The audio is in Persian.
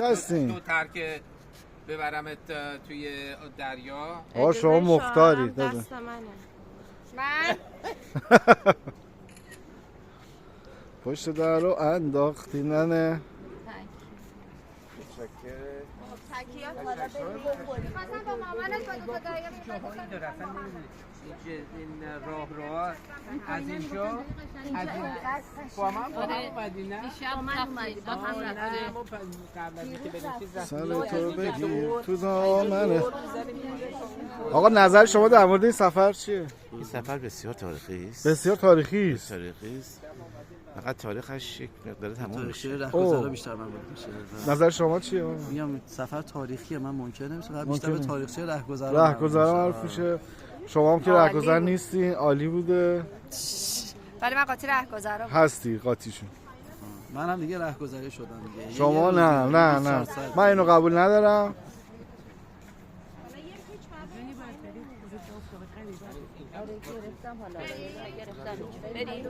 هستین دوتر که ببرمت توی دریا. آقا شما مختاری دست منه. من پشت در رو انداختی ننه. تکیات حالا بریم بخوریم. مثلا با مامانت با دو تا دریا این راه از اینجا از این با من اومدی نه؟ سر تو بگیر تو دامنه. آقا نظر شما در مورد این سفر چیه؟ این سفر بسیار تاریخی است. بسیار تاریخی است. تاریخی است. فقط تاریخش یک مقدار تمام میشه. رهگذرا بیشتر مربوط میشه. نظر شما چیه؟ میگم سفر تاریخیه، من ممکنه نمیشه فقط بیشتر ممکنه. به تاریخچه رهگذرا رهگذرا معروف میشه. شما هم که رهگذر نیستین، عالی بوده. ولی من قاطی رهگذرا هستی قاطیشون. من هم دیگه رهگذری شدم دیگه. شما نه نه نه من اینو قبول ندارم. بریم